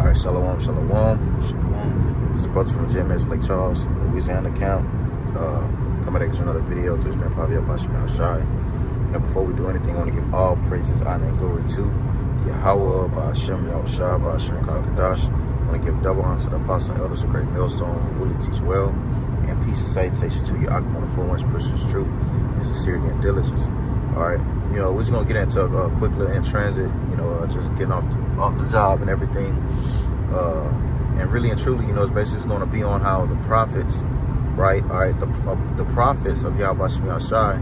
right, shalom, shalom. Shalom. This is brother from GMS Lake Charles, Louisiana camp. Coming back to another video through Spin Pavia Bashim Al-Shai. Now, before we do anything, I want to give all praises, honor, and glory to Yahweh, Ba'ashem, Yahushua, Ba'ashem, Kadash. I want to give double honor to the apostles and elders of Great Millstone who really teach well. And peace and salutation to you, Akim on the full ones, pushes truth, and sincerity and diligence. All right, we're just gonna get into quickly in transit. Just getting off the job and everything. And really and truly, it's basically going to be on how the prophets, right? All right, the prophets of Yahweh Bashim Al-Shai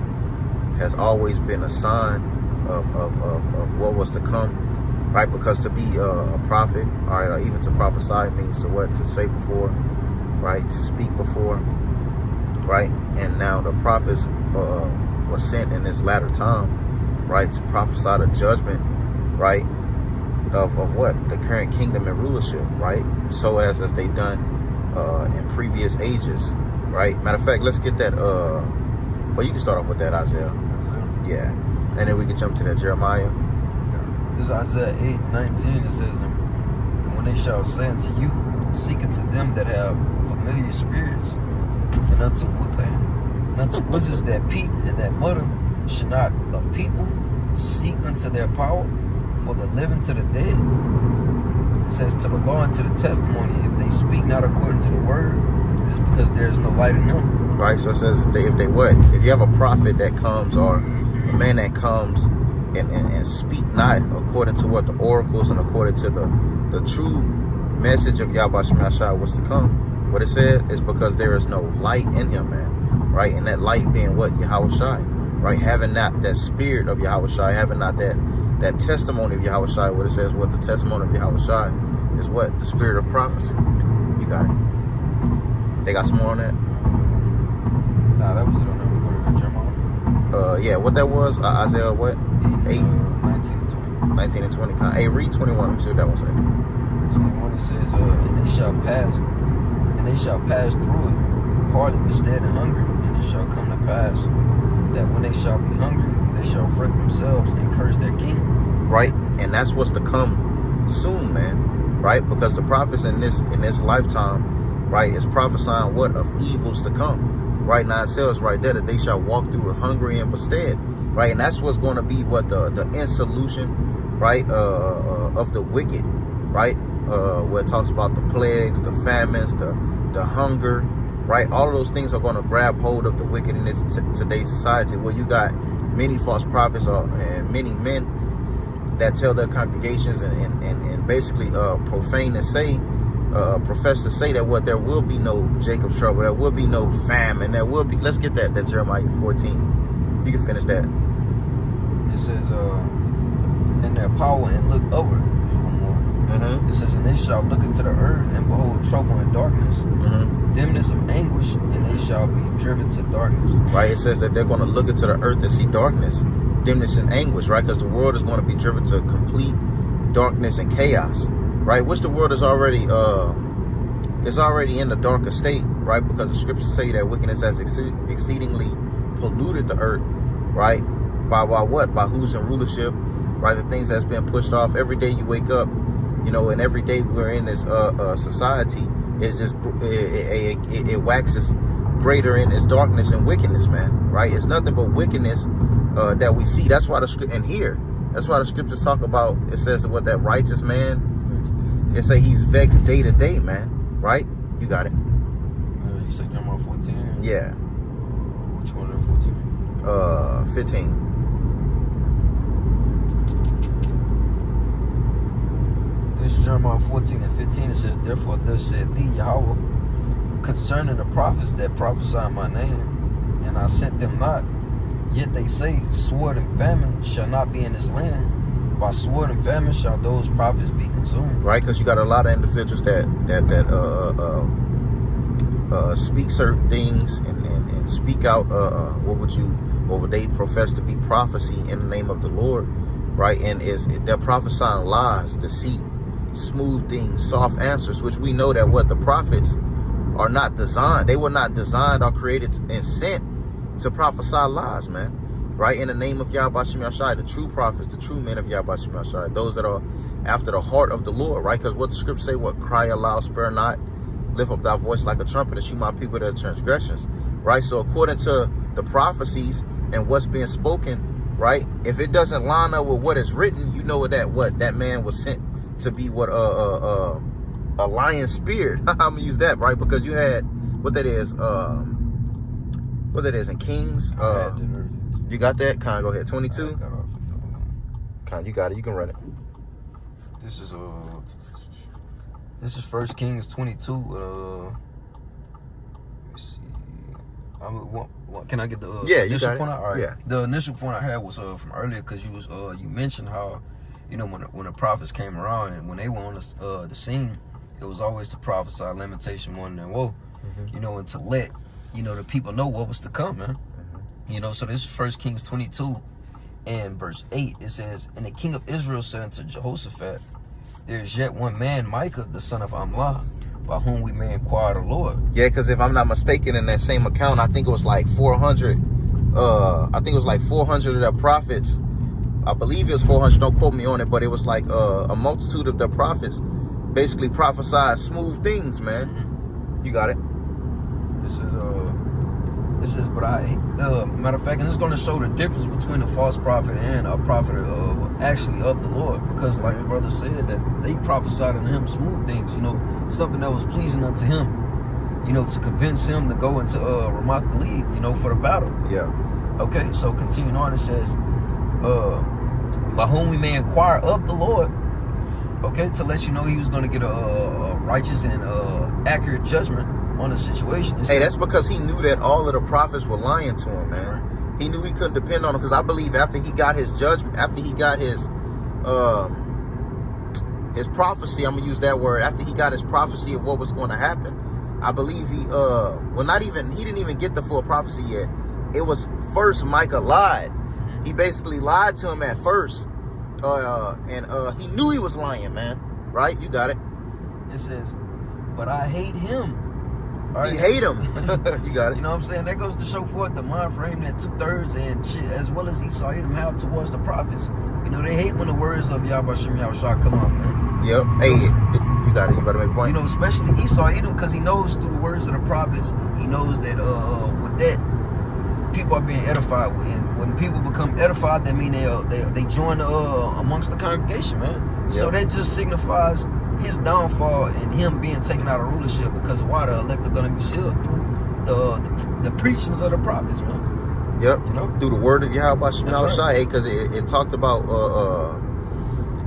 has always been a sign of what was to come, right? Because to be a prophet, all right, or even to prophesy means to what? To say before, right? To speak before, right? And now the prophets were sent in this latter time, right? To prophesy the judgment, right? Of what? The current kingdom and rulership, right? So as they done in previous ages, right? Matter of fact, let's get that, well, you can start off with that, Isaiah. Yeah. And then we can jump to that Jeremiah. Okay. This is Isaiah 8:19. It says, and when they shall say unto you, seek unto them that have familiar spirits, and unto wizards that peep and that mutter, should not a people seek unto their power? For the living to the dead. It says, to the law and to the testimony, if they speak not according to the word, it is because there is no light in them. Right, so it says, if they what? If you have a prophet that comes, or a man that comes and speak not according to what the oracles and according to the true message of Yahweh Bashim Al-Shai was to come, what it said is because there is no light in him, man. Right, and that light being what? Yahweh Shai. Right, having not that spirit of Yahweh Shai, having not that testimony of Yahweh Shai, what it says, what the testimony of Yahweh Shai is what? The spirit of prophecy. You got it. They got some more on that? Nah, that was it on them. Go to the Jeremiah. Yeah, what that was, Isaiah what? 8, 19 and 20. 19 and 20. Hey, read 21. Let me see what that one say. 21, it says, and they shall pass through it, hardly bestead and hungry, and it shall come to pass that when they shall be hungry, they shall fret themselves and curse their king. Right, and that's what's to come soon, man. Right, because the prophets in this lifetime, right, is prophesying what? Of evils to come. Right now it says right there that they shall walk through it hungry and bestead. Right, and that's what's going to be what the end solution, right, of the wicked. Right, where it talks about the plagues, the famines, the hunger. Right, all of those things are going to grab hold of the wicked in this today's society, where you got many false prophets and many men that tell their congregations and basically profane and say, profess to say that what? There will be no Jacob's trouble, there will be no famine, there will be. Let's get that Jeremiah 14. You can finish that. It says, and their power and look over. There's one more. It says, and they shall look into the earth and behold trouble and darkness, dimness of anguish, and they shall be driven to darkness. Right, it says that they're going to look into the earth and see darkness, dimness and anguish, right? Because the world is going to be driven to complete darkness and chaos, right? Which the world is already in the darker state, right? Because the scriptures say that wickedness has exceedingly polluted the earth, right? By what? By who's in rulership, right? The things that's been pushed off. Every day you wake up, and every day we're in this society, it's just it waxes greater in its darkness and wickedness, man. Right? It's nothing but wickedness that we see. That's why that's why the scriptures talk about. It says what? That righteous man. It say he's vexed day to day, man. Right? You got it. You say Jeremiah 14? Yeah. Which one of 14? 15. This is Jeremiah 14 and 15. It says, therefore thus said thee, Yahweh, concerning the prophets that prophesy in my name, and I sent them not. Yet they say, sword and famine shall not be in this land. By sword and famine shall those prophets be consumed. Right, because you got a lot of individuals that speak certain things and speak out what would they profess to be prophecy in the name of the Lord, right? And they're prophesying lies, deceit, smooth things, soft answers, which we know that what the prophets are not designed. They were not designed or created and sent to prophesy lies, man. right? In the name of Yahweh Shem Yahshai, the true prophets, the true men of Yahweh Shem Yahshai, those that are after the heart of the Lord, right? Because what the scriptures say, what? Cry aloud, spare not, lift up thy voice like a trumpet, and shew my people their transgressions, right? So according to the prophecies and what's being spoken, right? If it doesn't line up with what is written, you know what that man was sent to be a lion spirit. I'm gonna use that, right? Because you had what that is in Kings. You got that? Con, go ahead. 22. Con, you got it. You can run it. This is 1 Kings 22. Let's see. Can I get the initial point? All right. Yeah. The initial point I had was from earlier, because you mentioned how, you know, when the prophets came around and when they were on the scene, it was always to prophesy lamentation, mourning, and woe. You know, and to let, you know, the people know what was to come, man. You know, so this is 1 Kings 22 and verse 8. It says, and the king of Israel said unto Jehoshaphat, there is yet one man, Micah, the son of Amlah, by whom we may inquire the Lord. Yeah, because if I'm not mistaken, in that same account, I think it was like 400. I think it was like 400 of the prophets. I believe it was 400. Don't quote me on it, but it was like a multitude of the prophets basically prophesied smooth things, man. You got it. This is, but matter of fact, and it's going to show the difference between a false prophet and a prophet actually of the Lord, because like the brother said, that they prophesied unto him smooth things, you know, something that was pleasing unto him, you know, to convince him to go into Ramoth Gilead, you know, for the battle. Yeah. Okay, so continuing on, it says, by whom we may inquire of the Lord, okay, to let you know he was going to get a righteous and accurate judgment on the situation. Hey, that's because he knew that all of the prophets were lying to him, man. Right. He knew he couldn't depend on them, because I believe after he got his judgment, after he got his prophecy, I'm gonna use that word, after he got his prophecy of what was going to happen, I believe he didn't even get the full prophecy yet. It was first Micah lied. He basically lied to him at first, and he knew he was lying, man. Right? You got it. It says, but I hate him. Right. He hate him. You got it. You know what I'm saying? That goes to show forth the mind frame that 2/3 and shit, as well as Esau Edom, have towards the prophets. You know, they hate when the words of Yahweh Shem Yahshua come up, man. Yep. Hey, you got it. You better make a point. You know, especially Esau Edom, because he knows through the words of the prophets, he knows that with that, people are being edified. And when people become edified, that mean they join amongst the congregation, man. Yep. So that just signifies his downfall and him being taken out of rulership, because why? The elect are going to be sealed through the preachings of the prophets, man. Yep. You know, through the word of Yahweh Shem Yahshai, because it talked about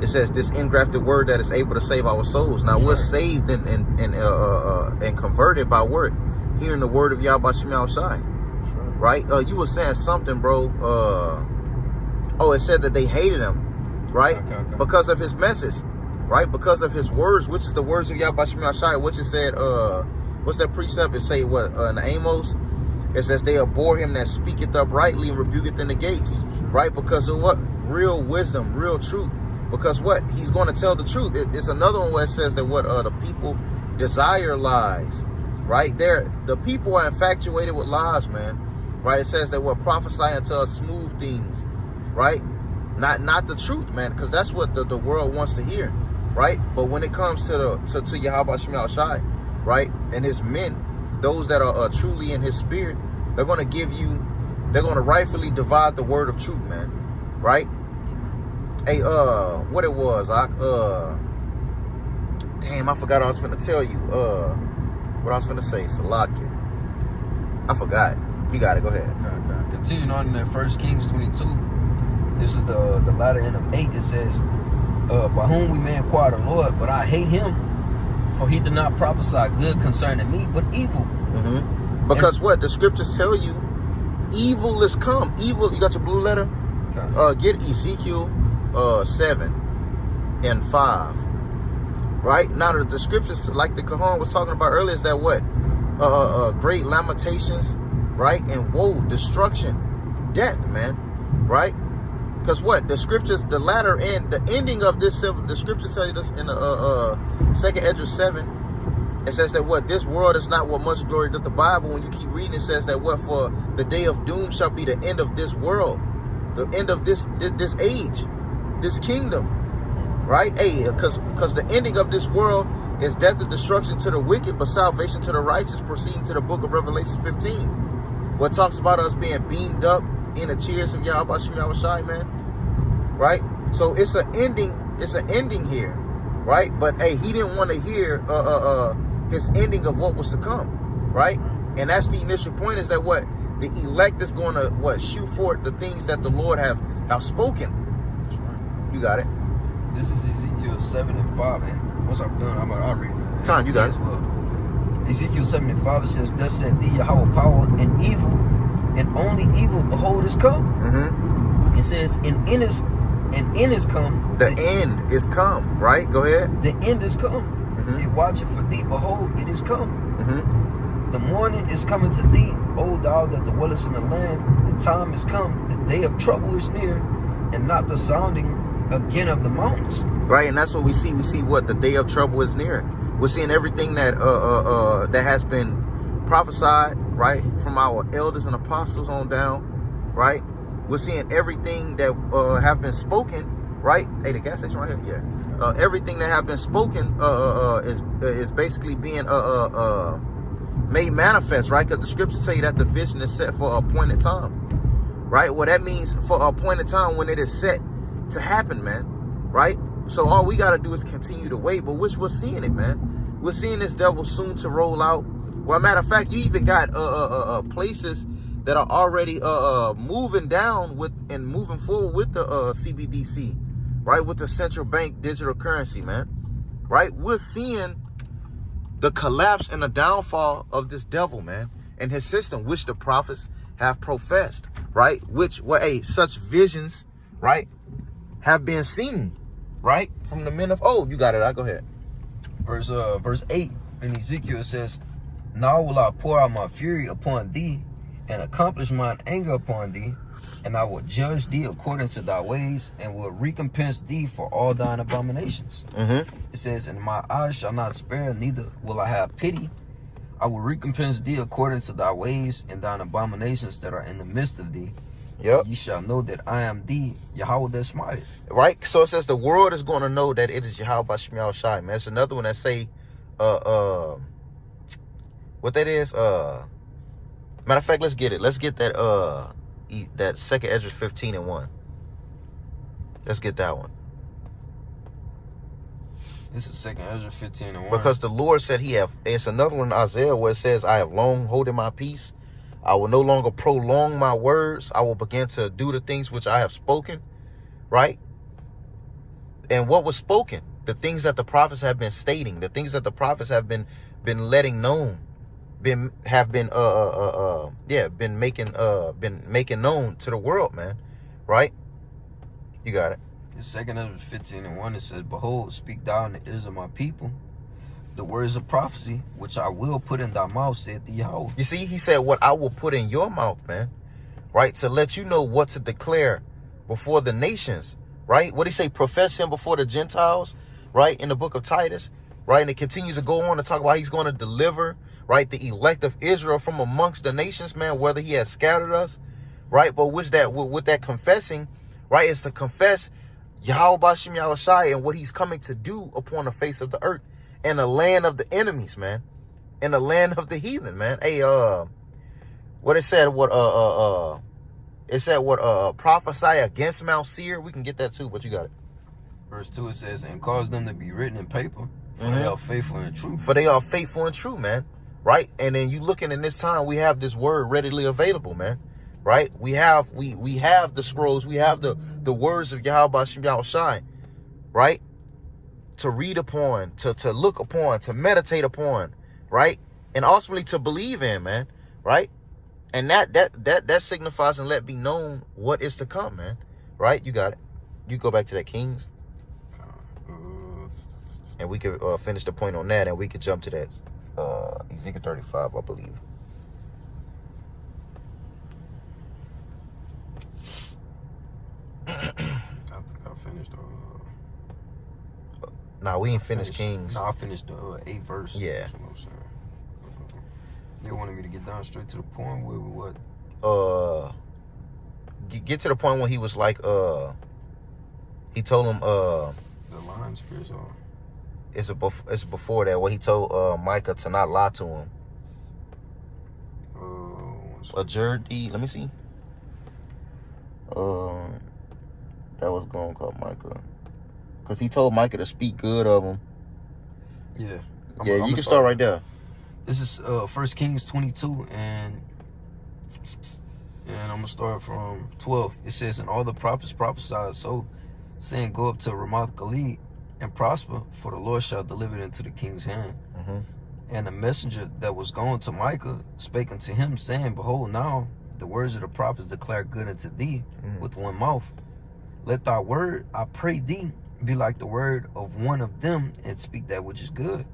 it says this engrafted word that is able to save our souls. Now we're saved and converted by word, hearing the word of Yahweh Shem Yahshai. Right? You were saying something, bro. It said that they hated him, right? Okay. Because of his message. Right, because of his words, which is the words of Yahweh Shem Yahshai, which it said, what's that precept? It say what in Amos? It says they abhor him that speaketh uprightly and rebuketh in the gates. Right, because of what? Real wisdom, real truth. Because what? He's going to tell the truth. It's another one where it says that what the people desire lies. Right, the people are infatuated with lies, man. Right, it says that what prophesy unto us smooth things. Right, not the truth, man, because that's what the world wants to hear. Right, but when it comes to Yahweh Shem Yahshai, right, and his men, those that are truly in his spirit, they're going to rightfully divide the word of truth, man. Right? Hey, what it was, damn, I forgot what I was finna tell you. What I was finna say, Salakia. I forgot. You got it. Go ahead. Okay. Continuing on in that 1 Kings 22. This is the latter end of 8. It says, by whom we may inquire the Lord, but I hate him, for he did not prophesy good concerning me, but evil. Because what? The scriptures tell you, evil is come. Evil, you got your blue letter? Okay. Get Ezekiel 7:5. Right? Now the scriptures, like the Kahan was talking about earlier, is that what? Great lamentations, right? And woe, destruction, death, man. Right? Because what? The scriptures, the latter end, the ending of this, the scriptures tell you this in the 2nd Esdras 7. It says that what? This world is not what much glory doth the Bible. When you keep reading, it says that what? For the day of doom shall be the end of this world. the end of this age, this kingdom, right? Hey, because the ending of this world is death and destruction to the wicked, but salvation to the righteous, proceeding to the book of Revelation 15, what talks about us being beamed up in the cheers of Yahweh Shem Yahushai, man, right? So it's an ending here, right? But hey, he didn't want to hear his ending of what was to come, right? And that's the initial point, is that what the elect is going to shoot forth the things that the Lord have spoken. That's right. You got it. This is Ezekiel 7 and 5, and once I'm done, I'll read it. Con, you got it. Well, Ezekiel 7 and 5, it says, "Thus said thee Yahweh power and evil, and only evil, behold, is come." Mm-hmm. It says, "And end is come." The end is come, right? Go ahead. The end is come. Mm-hmm. It watcheth for thee, behold, it is come. Mm-hmm. The morning is coming to thee, O thou that dwellest in the land. The time is come, the day of trouble is near, and not the sounding again of the mountains. Right, and that's what we see. We see what the day of trouble is near. We're seeing everything that that has been prophesied, right, from our elders and apostles on down, right? We're seeing everything that have been spoken, right? Hey, the gas station right here, yeah. Everything that have been spoken is basically being made manifest, right? Because the scriptures say that the vision is set for an appointed time, right? Well, that means for an appointed time when it is set to happen, man, right? So all we got to do is continue to wait, but which we're seeing it, man. We're seeing this devil soon to roll out. Well, matter of fact, you even got places that are already moving down with and moving forward with the CBDC, right? With the central bank digital currency, man, right? We're seeing the collapse and the downfall of this devil, man, and his system, which the prophets have professed, right? Which, well, hey, such visions, right, have been seen, right, from the men of old. You got it. I'll go ahead. Verse 8 in Ezekiel, it says, "Now will I pour out my fury upon thee, and accomplish mine anger upon thee, and I will judge thee according to thy ways, and will recompense thee for all thine abominations." Mm-hmm. It says, "And my eyes shall not spare, neither will I have pity. I will recompense thee according to thy ways and thine abominations that are in the midst of thee. Yep. Ye shall know that I am thee, Yahweh that smiteth." Right. So it says the world is going to know that it is Yahweh Shem Yahushai, man. It's another one that say, what that is. Matter of fact, let's get it. Let's get that that 2nd Ezra 15 and 1. Let's get that one. This is 2nd Ezra 15 and 1. Because the Lord said it's another one in Isaiah where it says, "I have long holding my peace. I will no longer prolong my words. I will begin to do the things which I have spoken," right? And what was spoken? The things that the prophets have been stating, the things that the prophets have been letting known, been making known to the world, man. Right? You got it. In 2nd Ezra 15 and 1, it says, "Behold, speak thou in the ears of my people the words of prophecy, which I will put in thy mouth, saith the Yahweh." You see, he said, "What I will put in your mouth," man, right? To let you know what to declare before the nations, right? What he say? Profess him before the Gentiles, right? In the book of Titus, right? And it continues to go on to talk about he's going to deliver, right, the elect of Israel from amongst the nations, man, whether he has scattered us, right? But with that confessing, right, is to confess Yahweh Shem Yahushai and what he's coming to do upon the face of the earth. In the land of the enemies, man. In the land of the heathen, man. Hey, what it said, prophesy against Mount Seir. We can get that too, but you got it. Verse 2, it says, "And cause them to be written in paper, for they are faithful and true." For they are faithful and true, man. Right? And then you looking in this time, we have this word readily available, man. Right? We have the scrolls, we have the words of Yahweh Shem Yahushai, right? To read upon, to look upon, to meditate upon, right? And ultimately to believe in, man, right? And that signifies and let be known what is to come, man. Right? You got it. You go back to that Kings. And we could finish the point on that, and we could jump to that Ezekiel 35, I believe. I think I finished. Nah, we ain't finished Kings. No, I finished the 8th verse. Yeah. That's what I'm saying. They wanted me to get down straight to the point with what? get to the point when he was like, he told him, the lion spirits are. It's before that where he told Micah to not lie to him. A Jerdy, let me see. That was going to call Micah, cause he told Micah to speak good of him. Yeah. You can start right there. This is 1 Kings 22, and I'm gonna start from 12. It says, and all the prophets prophesied so, saying, go up to Ramoth Gilead and prosper, for the Lord shall deliver it into the king's hand. And the messenger that was gone to Micah spake unto him, saying, behold, now the words of the prophets declare good unto thee with one mouth. Let thy word, I pray thee, be like the word of one of them, and speak that which is good.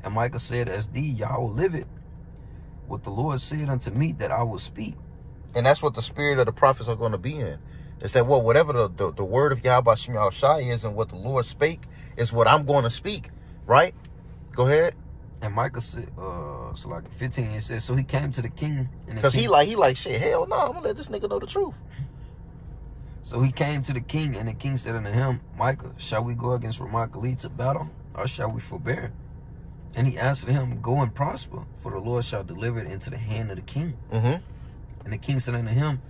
And Micah said, as thee, Yahweh liveth, what the Lord said unto me, that I will speak. And that's what the spirit of the prophets are going to be in. It's that, well, whatever the word of Yahweh Shem Yahushai is, and what the Lord spake is what I'm going to speak, right? Go ahead. And Micah said, so like 15, it says, so he came to the king. Because he like, shit, hell no, I'm going to let this nigga know the truth. So he came to the king, and the king said unto him, Micah, shall we go against Ramoth Gilead to battle, or shall we forbear? And he answered him, go and prosper, for the Lord shall deliver it into the hand of the king. And the king said unto him,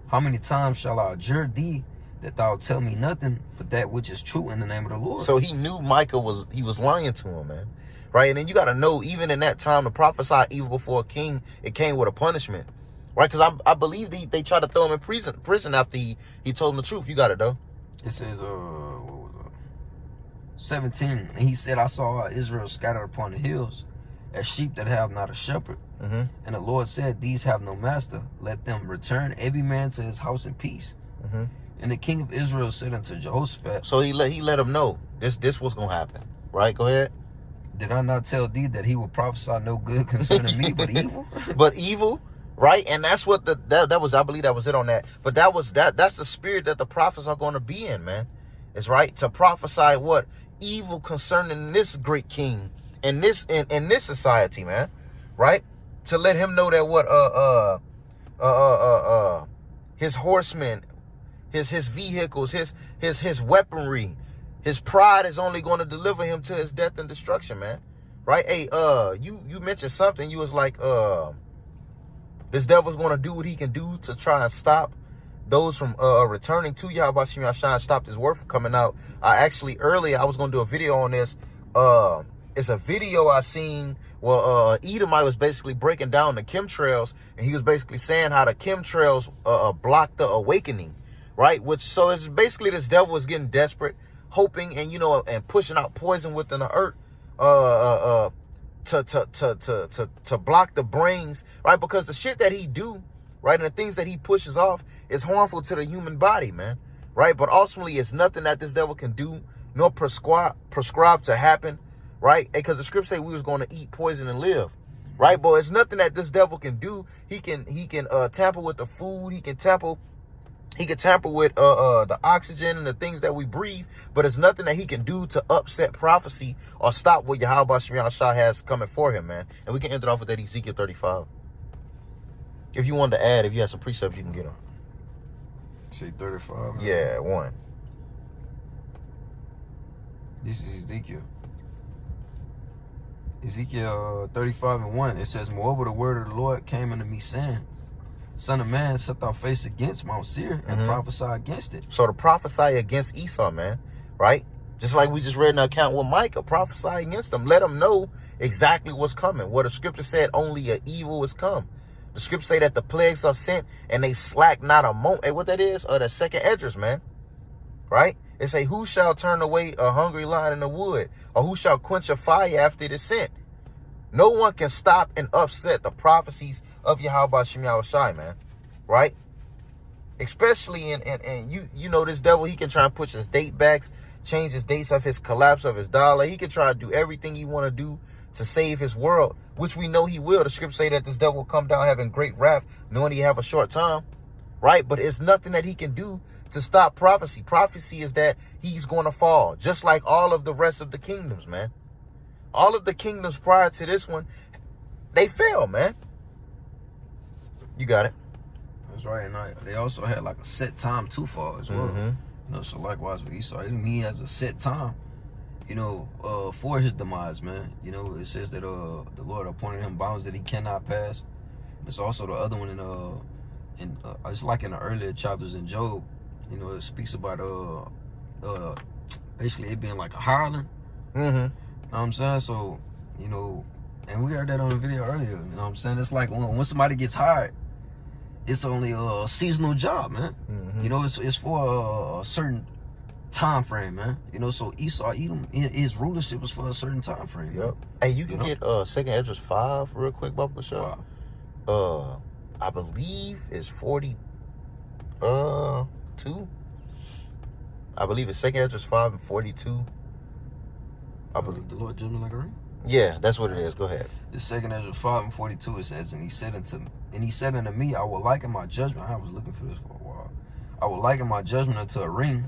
how many times shall I adjure thee, that thou tell me nothing but that which is true in the name of the Lord? So he knew Micah was lying to him, man. Right? And then you got to know, even in that time, to prophesy evil before a king, it came with a punishment. Right? Because I believe they tried to throw him in prison after he told him the truth. You got it, though. It says, 17, and he said, I saw Israel scattered upon the hills, as sheep that have not a shepherd. And the Lord said, these have no master. Let them return every man to his house in peace. And the king of Israel said unto Jehoshaphat. So he let him know this was going to happen. Right? Go ahead. Did I not tell thee that he will prophesy no good concerning me, but evil? But evil, right? And that's what that was. I believe that was it on that. But that's the spirit that the prophets are going to be in, man. It's right to prophesy what evil concerning this great king and this in this society, man. Right? To let him know that what his horsemen, his vehicles, his weaponry, his pride is only going to deliver him to his death and destruction, man. Right? Hey, you mentioned something. You was like, this devil's going to do what he can do to try and stop those from returning to Yahweh Shem Yahushai, stop this word from coming out. Earlier I was going to do a video on this. It's a video I seen where Edomite was basically breaking down the chemtrails, and he was basically saying how the chemtrails block the awakening, right? So it's basically this devil is getting desperate, hoping and pushing out poison within the earth to block the brains, right? Because the shit that he do, right, and the things that he pushes off is harmful to the human body, man, right? But ultimately, it's nothing that this devil can do nor prescribe to happen, right? Because the scripture say we was going to eat poison and live, right? But it's nothing that this devil can do. He can tamper with the food. He can tamper with the oxygen and the things that we breathe, but it's nothing that he can do to upset prophecy or stop what Yahweh Shem Yahushai has coming for him, man. And we can end it off with that Ezekiel 35. If you wanted to add, if you had some precepts, you can get them. Say 35. Man. Yeah, 1. This is Ezekiel. Ezekiel 35:1. It says, moreover, the word of the Lord came unto me, saying, Son of man, set thy face against Mount Seir and prophesy against it. So to prophesy against Esau, man, right? Just like we just read in the account with Micah, prophesy against them. Let them know exactly what's coming. What the scripture said, only an evil is come. The scripture say that the plagues are sent and they slack not a moment. Hey, what that is? The second Esdras, man. Right? It say, who shall turn away a hungry lion in the wood? Or who shall quench a fire after it is sent? No one can stop and upset the prophecies of Yahweh Shem Yahushai, man. Right? Especially in this devil, he can try and push his date backs, change his dates of his collapse of his dollar. He can try to do everything he want to do to save his world, which we know he will. The scripture say that this devil will come down having great wrath, knowing he have a short time. Right? But it's nothing that he can do to stop prophecy. Prophecy is that he's going to fall, just like all of the rest of the kingdoms, man. All of the kingdoms prior to this one, they fell, man. You got it. That's right. And they also had like a set time to fall as well. You know, so likewise with Esau, he has a set time, you know, for his demise, man. You know, it says that the Lord appointed him bounds that he cannot pass. There's also the other one in it's like in the earlier chapters in Job. You know, it speaks about basically it being like a hireling. You know what I'm saying? So, you know, and we heard that on the video earlier. You know what I'm saying? It's like when somebody gets hired, it's only a seasonal job, man. You know, it's for a certain time frame, man. You know, so Esau, Edom, his rulership was for a certain time frame. Yep. Hey, you can get 2nd Esdras 5 real quick, Bubba Show. I believe it's 42. I believe it's 2nd Esdras 5 and 42. I believe the Lord judged me like a ring. Yeah, that's what it is. Go ahead. The 2nd Esdras 5 and 42, it says, and he said unto me, I will liken my judgment. I was looking for this for a while. I will liken my judgment unto a ring,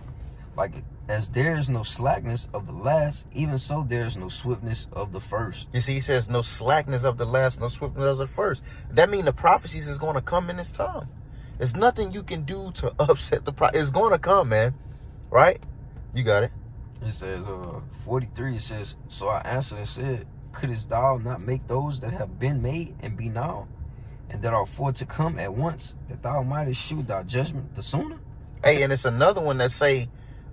like as there is no slackness of the last, even so there is no swiftness of the first. You see, he says no slackness of the last, no swiftness of the first. That means the prophecies is going to come in this time. There's nothing you can do to upset the it's going to come, man. Right? You got it. It says 43, it says, so I answered and said, couldest thou not make those that have been made and be now, and that are for to come at once, that thou mightest shew thy judgment the sooner? Hey, and it's another one that say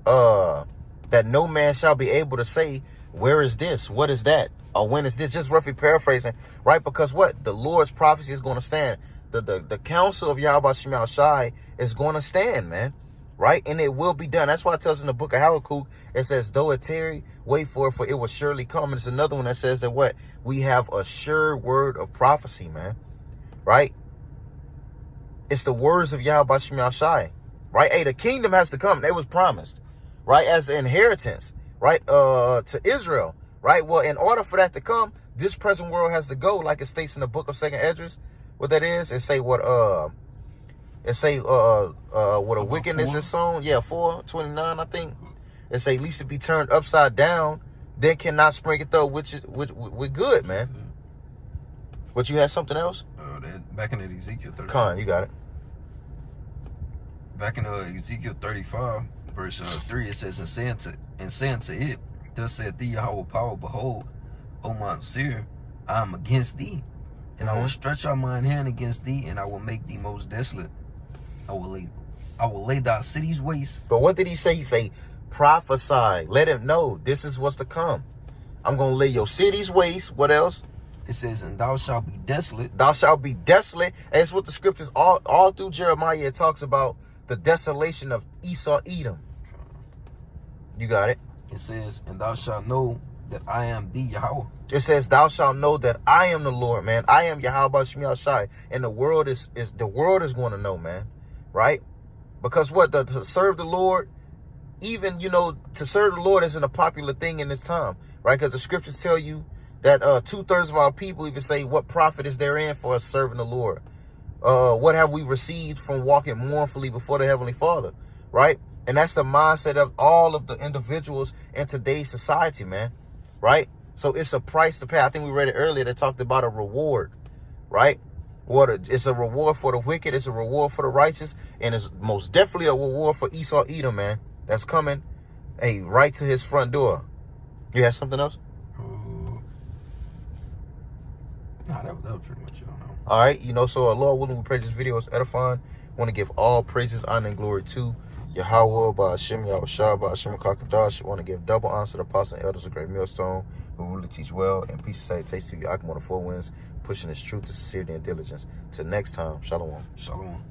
that no man shall be able to say, where is this? What is that? Or when is this? Just roughly paraphrasing, right? Because what? The Lord's prophecy is going to stand. The counsel of Yahweh Shem Shai is going to stand, man. Right? And it will be done. That's why it tells in the book of Habakkuk, it says, though it tarry, wait for it will surely come. And it's another one that says that what? We have a sure word of prophecy, man. Right? It's the words of Yahweh Shem Shai. Right? Hey, the kingdom has to come. It was promised. Right? As an inheritance. Right? To Israel. Right? Well, in order for that to come, this present world has to go, like it states in the book of 2nd Esdras. What that is? It say what it say what a wickedness is sown. Yeah, 4:29, I think. It say least to be turned upside down, then cannot spring it though, which is with good, man. But you had something else? Back in Ezekiel 35. Con, you got it. Back in Ezekiel 35, verse 3, it says, and say unto it, thus saith thee Yahweh power, behold, O Mount Seir, I am against thee, and I will stretch out mine hand against thee, and I will make thee most desolate. I will lay thy cities waste. But what did he say? He say, prophesy. Let him know this is what's to come. I'm going to lay your cities waste. What else? It says, and thou shalt be desolate. Thou shalt be desolate. And it's what the scriptures all through Jeremiah, it talks about the desolation of Esau, Edom. You got it? It says, and thou shalt know that I am the Yahweh. It says, thou shalt know that I am the Lord, man. I am Yahweh Shem Shai. And the world is going to know, man. Right? Because what? To serve the Lord, even, you know, to serve the Lord isn't a popular thing in this time. Right? Because the scriptures tell you that 2/3 of our people even say, what profit is therein for us serving the Lord? What have we received from walking mournfully before the Heavenly Father? Right? And that's the mindset of all of the individuals in today's society, man. Right? So it's a price to pay. I think we read it earlier that talked about a reward. Right? It's a reward for the wicked. It's a reward for the righteous. And it's most definitely a reward for Esau, Edom, man. That's coming, hey, right to his front door. You have something else? Nah, that was pretty much it. I don't know. All right, you know, so Lord willing, we pray this video is edifying. Want to give all praises, honor, and glory to Yahweh, by Hashem, Yahushua, by Hashem, Kakadash. Want to give double honor to the apostles and elders of Great Millstone, who really teach well. And peace and salutation to you, Akim on the 4 winds, pushing this truth to sincerity and diligence. Till next time, shalom. Shalom.